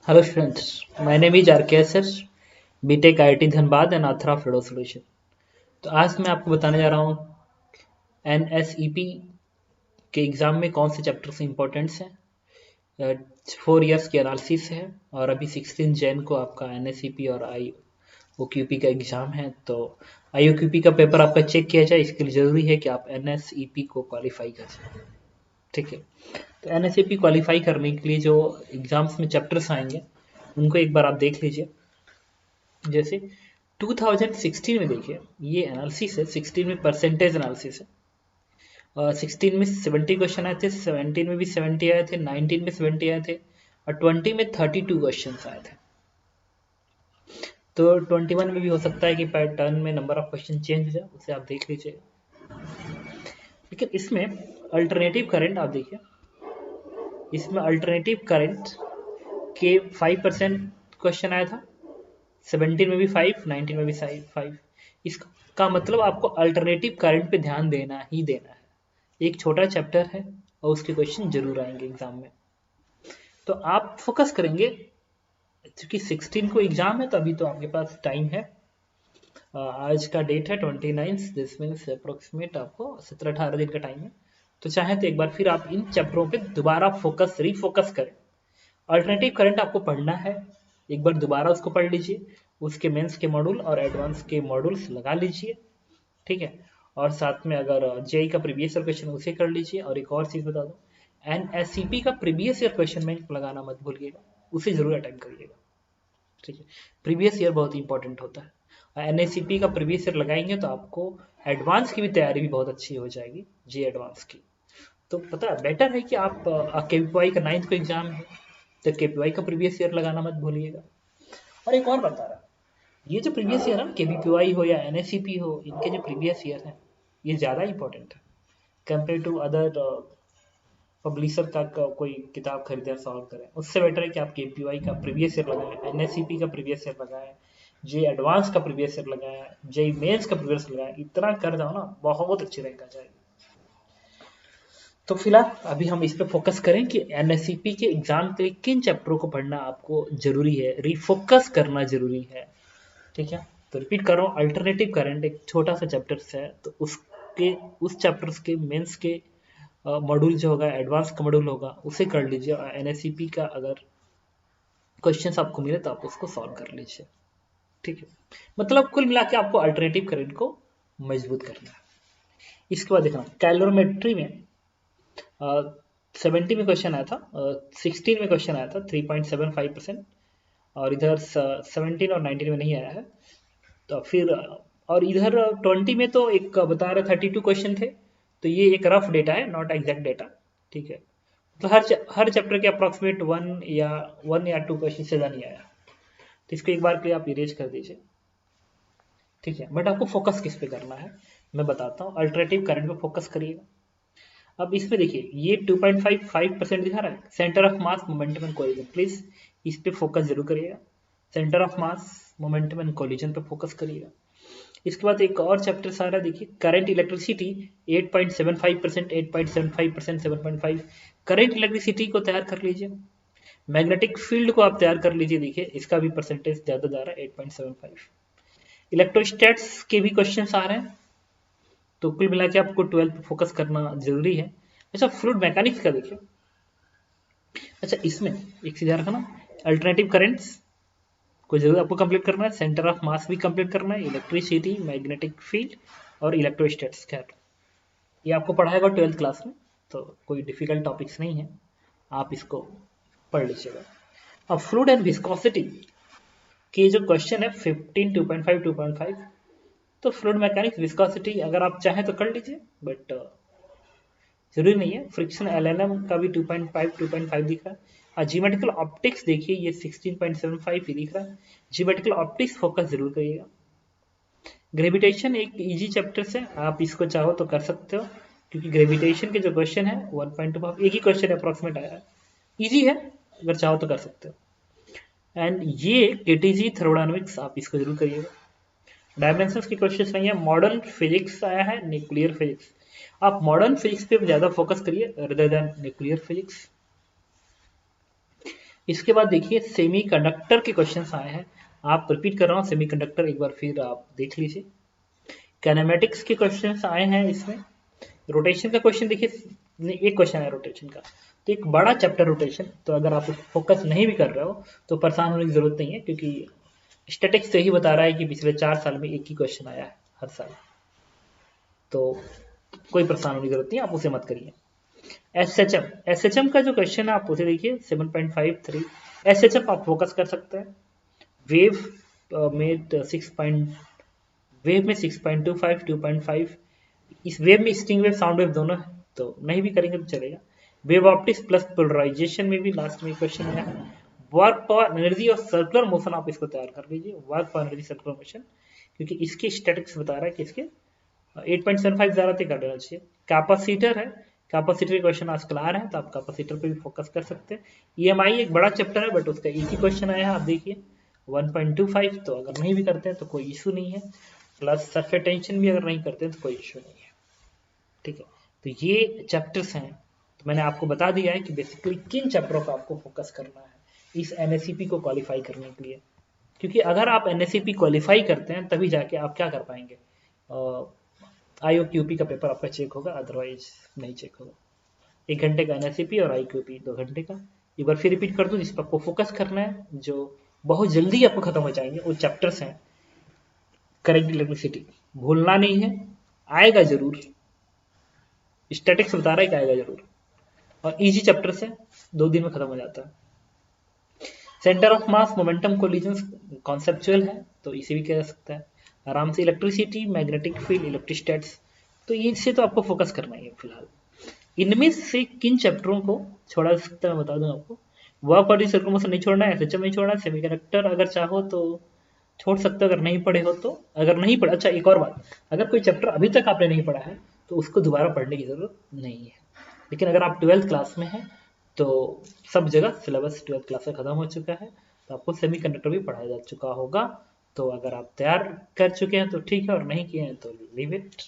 Hello students, my name is RKSS, B Tech IIT Dhanbad and आथरा फ्लूडो solution. तो आज मैं आपको बताने जा रहा हूँ एनएसईपी के एग्ज़ाम में कौन से चैप्टर्स इंपॉर्टेंट्स हैं। 4 इयर्स की एनालिसिस है और अभी 16 जैन को आपका एनएसईपी और आईओक्यूपी का एग्ज़ाम है। तो आईओक्यूपी का पेपर आपका चेक किया जाए, इसके लिए ज़रूरी है कि आप एनएसईपी को क्वालिफाई कर जाए। ठीक है, तो एनएसईपी क्वालिफाई करने के लिए जो एग्ज़ाम्स में चैप्टर्स आएंगे उनको एक बार आप देख लीजिए। जैसे 2016 में देखिए, ये एनालिसिस है, 16 में परसेंटेज एनालिसिस है। 16 में 70 क्वेश्चन आए थे, 17 में भी 70 आए थे, 19 में 70 आए थे और 20 में 32 क्वेश्चन आए थे। तो 21 में भी हो सकता है कि पैटर्न में नंबर ऑफ क्वेश्चन चेंज हो जाए, उसे आप देख लीजिए। लेकिन इसमें अल्टरनेटिव करंट आप देखिए, इसमें अल्टरनेटिव करंट के 5% क्वेश्चन आया था, 17 में भी 5, 19 में भी 5। इसका मतलब आपको अल्टरनेटिव करंट पे ध्यान देना ही देना है। एक छोटा चैप्टर है और उसके क्वेश्चन जरूर आएंगे एग्जाम में, तो आप फोकस करेंगे। क्योंकि 16 को एग्जाम है तो अभी तो आपके पास टाइम है। आज का डेट है 29, दिस मीन्स अप्रोक्सीमेट आपको 17-18 दिन का टाइम है। तो चाहे तो एक बार फिर आप इन चैप्टरों पे दोबारा रीफोकस करें। अल्टरनेटिव करंट आपको पढ़ना है, एक बार दोबारा उसको पढ़ लीजिए, उसके मेंस के मॉड्यूल और एडवांस के मॉड्यूल्स लगा लीजिए। ठीक है, और साथ में अगर जेई का प्रीवियस ईयर क्वेश्चन उसे कर लीजिए। और एक और चीज़ बता दूं, एनएससीपी का प्रीवियस ईयर क्वेश्चन बैंक लगाना मत भूलिएगा, उसे जरूर अटेम्प्ट करिएगा। ठीक है, प्रीवियस ईयर बहुत इंपॉर्टेंट होता है और एनएससीपी का प्रीवियस ईयर लगाएंगे तो आपको एडवांस की भी तैयारी भी बहुत अच्छी हो जाएगी, जे एडवांस की। तो पता है, बेटर है कि आप केपीवाई का 9th को एग्जाम है तो केपीवाई का प्रीवियस ईयर लगाना मत भूलिएगा। और एक और बता रहा, ये जो प्रीवियस ईयर है ना, केबीपीवाई हो या एनएससीपी हो, इनके जो प्रीवियस ईयर है ये ज़्यादा इंपॉर्टेंट है कंपेयर टू अदर पब्लिशर का कोई किताब खरीदें सॉल्व करें। उससे बेटर है कि आप केपीवाई का प्रीवियस ईयर लगाएं, एनएससीपी का प्रीवियस ईयर लगाएं, जे एडवांस का प्रीवियस ईयर लगाएं, जे मेंस का प्रीवियस लगाएं। इतना कर जाओ ना, बहुत अच्छी रैंक आ जाएगी। तो फिलहाल अभी हम इस पे फोकस करें कि एनएससीपी के एग्जाम के लिए किन चैप्टरों को पढ़ना आपको जरूरी है, रिफोकस करना जरूरी है। ठीक है, तो रिपीट कर रहा हूँ, अल्टरनेटिव करंट एक छोटा सा चैप्टर है, तो उसके उस चैप्टर्स के मेंस के मॉड्यूल जो होगा, एडवांस का मॉड्यूल होगा, उसे कर लीजिए। और एनएससीपी का अगर क्वेश्चंस आपको मिले तो आप उसको सॉल्व कर लीजिए। ठीक है, मतलब कुल मिला के आपको अल्टरनेटिव करंट को मजबूत करना है। इसके बाद देखना, कैलोरीमेट्री में 70 में क्वेश्चन आया था, 16 में क्वेश्चन आया था 3.75%, और इधर 17 और 19 में नहीं आया है। तो फिर और इधर 20 में तो एक बता रहे 32 क्वेश्चन थे, तो ये एक रफ डेटा है, नॉट एग्जैक्ट डेटा। ठीक है, तो हर चैप्टर के अप्रॉक्सीमेट 1 या 2 क्वेश्चन से ज़्यादा नहीं आया, तो इसको एक बार के लिए आप इरेज कर दीजिए। ठीक है, बट आपको फोकस किस पे करना है मैं बताता हूँ, अल्टरनेटिव करंट पे फोकस करिएगा। अब इसमें देखिए, ये 2.55% दिखा रहा है, centre of mass, momentum and collision, please इस पे फोकस जरूर करिएगा। Centre of mass, momentum and collision पे फोकस करिएगा। इसके बाद एक और चैप्टर सारा देखिए, करंट इलेक्ट्रिसिटी 8.75%, 8.75%, 7.5। करंट इलेक्ट्रिसिटी को तैयार कर लीजिए। मैग्नेटिक फील्ड को आप तैयार कर लीजिए, देखिए इसका भी परसेंटेज ज़्यादा जा रहा है, 8.75। इलेक्ट्रोस्टैट्स के भी क्वेश्चन आ रहे हैं, तो कुल मिला के आपको 12 पे फोकस करना जरूरी है। अच्छा, फ्लूइड मैकेनिक्स का देखिए। अच्छा, इसमें एक चीज़ याद रखना, अल्टरनेटिव करंट्स को जरूर आपको कंप्लीट करना है, सेंटर ऑफ मास भी कंप्लीट करना है, इलेक्ट्रिसिटी, मैग्नेटिक फील्ड और इलेक्ट्रोस्टैट्स। खैर, ये आपको पढ़ाएगा 12th क्लास में, तो कोई डिफिकल्ट टॉपिक्स नहीं है, आप इसको पढ़ लीजिएगा। अब फ्लूइड एंड विस्कोसिटी के जो क्वेश्चन है 15, 2.5, 2.5, तो फ्लूइड मैकेनिक्स, विस्कोसिटी अगर आप चाहें तो कर लीजिए, बट जरूरी नहीं है। फ्रिक्शन एलएनएम का भी 2.5, 2.5 दिख रहा है। और जियोमेट्रिकल ऑप्टिक्स देखिए, ये 16.75 ही दिख रहा है। जियोमेट्रिकल ऑप्टिक्स फोकस जरूर करिएगा। ग्रेविटेशन एक इजी चैप्टर है, आप इसको चाहो तो कर सकते हो, क्योंकि ग्रेविटेशन के जो क्वेश्चन है 1.2, एक ही क्वेश्चन अप्रॉक्सीमेट आया है, इजी है, अगर चाहो तो कर सकते हो। एंड ये केटीजी थर्मोडायनामिक्स, आप इसको जरूर करिएगा। डायमेंशंस के क्वेश्चन नहीं है, मॉडर्न फिजिक्स आया है, न्यूक्लियर फिजिक्स। आप मॉडर्न फिजिक्स पे ज़्यादा फोकस करिए रेदर देन न्यूक्लियर फिजिक्स। इसके बाद देखिए सेमी कंडक्टर के क्वेश्चन आए हैं, आप रिपीट कर रहा हूँ, सेमी कंडक्टर एक बार फिर आप देख लीजिए। कैनेमेटिक्स के क्वेश्चन आए हैं इसमें। रोटेशन का क्वेश्चन देखिए, एक क्वेश्चन है रोटेशन का, तो एक बड़ा चैप्टर रोटेशन, तो अगर आप फोकस नहीं भी कर रहे हो तो परेशान होने की जरूरत नहीं है, क्योंकि स्टैटिक्स तो यही बता रहा है कि पिछले 4 साल में एक ही क्वेश्चन आया है हर साल, तो कोई परेशान होने की जरूरत नहीं, आप उसे मत करिए। एसएचएम का जो क्वेश्चन है आप उसे देखिए 7.53। एसएचएम आप फोकस कर सकते हैं। वेव में 6.25 2.5, इस वेव में स्ट्रिंग वेव साउंड वेव दोनों है, तो नहीं भी करेंगे तो चलेगा। वेव ऑप्टिक्स प्लस पोलराइजेशन में भी लास्ट में क्वेश्चन है। वर्क पावर एनर्जी और सर्कुलर मोशन आप इसको तैयार कर लीजिए, work power energy circular motion, क्योंकि इसके स्टैटिक्स बता रहा है कि इसके 8.75 ज्यादा कर लेना चाहिए। कैपेसिटर है, कैपेसिटर के क्वेश्चन आजकल आ रहे हैं, तो आप कैपेसिटर पे भी फोकस कर सकते हैं। ईएमआई एक बड़ा चैप्टर है, बट उसका एक ही क्वेश्चन आया है, आप देखिए 1.25, तो अगर नहीं भी करते हैं तो कोई इशू नहीं है। प्लस सरफेस टेंशन भी अगर नहीं करते हैं तो कोई इशू नहीं है, ठीक है। तो ये चैप्टर्स हैं, तो मैंने आपको बता दिया है कि बेसिकली किन चैप्टरों का आपको फोकस करना है इस एनएससीपी को क्वालिफाई करने के लिए, क्योंकि अगर आप एनएससीपी क्वालिफाई करते हैं तभी जाके आप क्या कर पाएंगे, आईओक्यूपी का पेपर आपका चेक होगा, अदरवाइज नहीं चेक होगा। 1 घंटे का एनएससीपी और आईक्यूपी 2 घंटे का। एक बार फिर रिपीट कर दूं, जिस पर आपको फोकस करना है, जो बहुत जल्दी आपको खत्म हो जाएंगे, वो चैप्टर्स हैं। करेंट इलेक्ट्रिसिटी भूलना नहीं है, आएगा जरूर, स्टैटिक्स बता रहा है कि आएगा जरूर, और इजी चैप्टर से 2 दिन में खत्म हो जाता है। Centre of mass momentum collision conceptual है, तो इसे भी कह सकता है आराम से। इलेक्ट्रिसिटी, मैग्नेटिक फील्ड, इलेक्ट्रोस्टैट्स, तो इनसे तो आपको फोकस करना ही है फिलहाल। इनमें से किन चैप्टरों को छोड़ा जा सकता है मैं बता दूं आपको। वर्क पावर सर्कुलर मोशन नहीं छोड़ना है, एसएचएम नहीं छोड़ना है, सेमीकंडक्टर अगर चाहो तो छोड़ सकते हो, अगर नहीं पढ़े हो तो। अगर नहीं पढ़ा, अच्छा एक और बात, अगर कोई चैप्टर अभी तक आपने नहीं पढ़ा है तो उसको दोबारा पढ़ने की जरूरत नहीं है। लेकिन अगर आप 12th क्लास में हैं तो सब जगह सिलेबस 12th क्लास से खत्म हो चुका है, तो आपको सेमीकंडक्टर भी पढ़ाया जा चुका होगा। तो अगर आप तैयार कर चुके हैं तो ठीक है, और नहीं किए हैं तो लीव इट,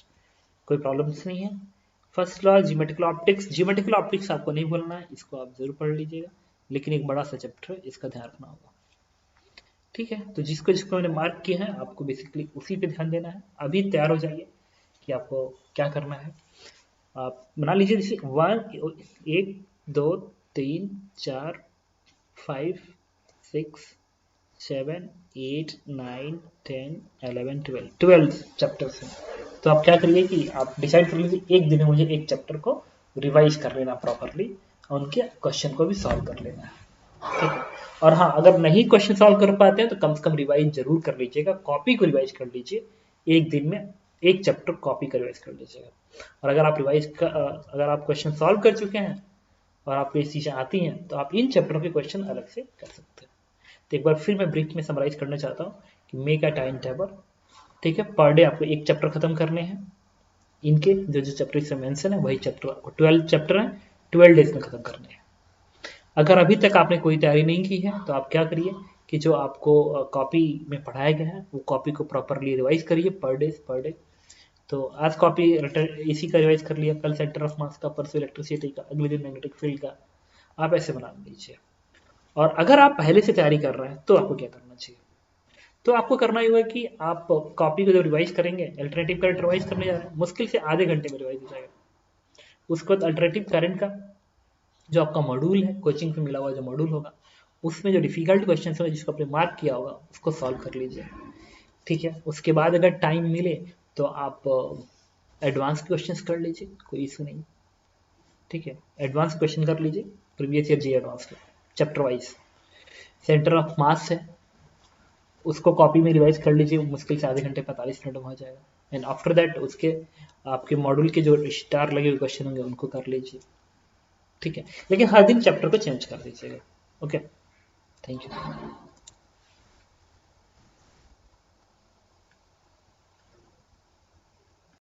कोई प्रॉब्लम्स नहीं है। First law geometrical optics, geometrical optics आपको नहीं बोलना है, इसको आप जरूर पढ़ लीजिएगा, लेकिन एक बड़ा सा चैप्टर है, इसका ध्यान रखना होगा, ठीक है। तो जिसको जिसको मैंने मार्क किया है आपको बेसिकली उसी पे ध्यान देना है। अभी तैयार हो जाइए कि आपको क्या करना है। आप बना लीजिए, जैसे 1 2 3 4 5 6 7 8 9 10 11 12 चैप्टर्स हैं। तो आप क्या करिए कि आप डिसाइड कर लीजिए एक दिन में मुझे एक चैप्टर को रिवाइज कर लेना प्रॉपरली, और उनके क्वेश्चन को भी सॉल्व कर लेना है, ठीक है। और हाँ, अगर नहीं क्वेश्चन सॉल्व कर पाते हैं तो कम से कम रिवाइज जरूर कर लीजिएगा, कॉपी को रिवाइज कर लीजिए, एक दिन में एक चैप्टर कॉपी का रिवाइज कर लीजिएगा। और अगर आप अगर आप क्वेश्चन सॉल्व कर चुके हैं और आपको ये चीजें आती हैं तो आप इन चैप्टरों के क्वेश्चन अलग से कर सकते हैं। तो एक बार फिर मैं ब्रीफ में समराइज करना चाहता हूँ कि मेक अ टाइम टेबल, ठीक है। पर डे आपको एक चैप्टर खत्म करने हैं, इनके जो जो चैप्टर इसमें मेंशन है वही चैप्टर आपको 12 चैप्टर है, 12 डेज में खत्म करने हैं। अगर अभी तक आपने कोई तैयारी नहीं की है तो आप क्या करिए कि जो आपको कॉपी में पढ़ाया गया है वो कॉपी को प्रॉपरली रिवाइज करिए पर डे। तो आज कॉपी इसी का रिवाइज कर लिया, कल सेंटर ऑफ मास का, परसों इलेक्ट्रिसिटी का, अगले दिन मैग्नेटिक फील्ड का, आप ऐसे बना लीजिए। और अगर आप पहले से तैयारी कर रहे हैं तो आपको क्या करना चाहिए, तो आपको करना ही होगा कि आप कॉपी को जब रिवाइज करेंगे, अल्टरनेटिव करंट रिवाइज करने जा रहे हैं, मुश्किल से आधे घंटे में रिवाइज हो जाएगा। उसके बाद अल्टरनेटिव करंट का जो आपका मॉड्यूल है, कोचिंग पे मिला हुआ जो मॉड्यूल होगा, उसमें जो डिफिकल्ट क्वेश्चन होगा जिसको आपने मार्क किया होगा उसको सॉल्व कर लीजिए, ठीक है। उसके बाद अगर टाइम मिले तो आप एडवांस क्वेश्चंस कर लीजिए, कोई इशू नहीं, ठीक है। एडवांस क्वेश्चन कर लीजिए, प्रीवियस ईयर जी एडवांस के chapter wise. Centre of mass है, उसको कॉपी में रिवाइज कर लीजिए, मुश्किल से आधे घंटे 45 मिनट में हो जाएगा। एंड आफ्टर दैट उसके आपके मॉड्यूल के जो स्टार लगे हुए क्वेश्चन होंगे उनको कर लीजिए, ठीक है। लेकिन हर दिन चैप्टर को चेंज कर दीजिएगा, ओके। Thank you.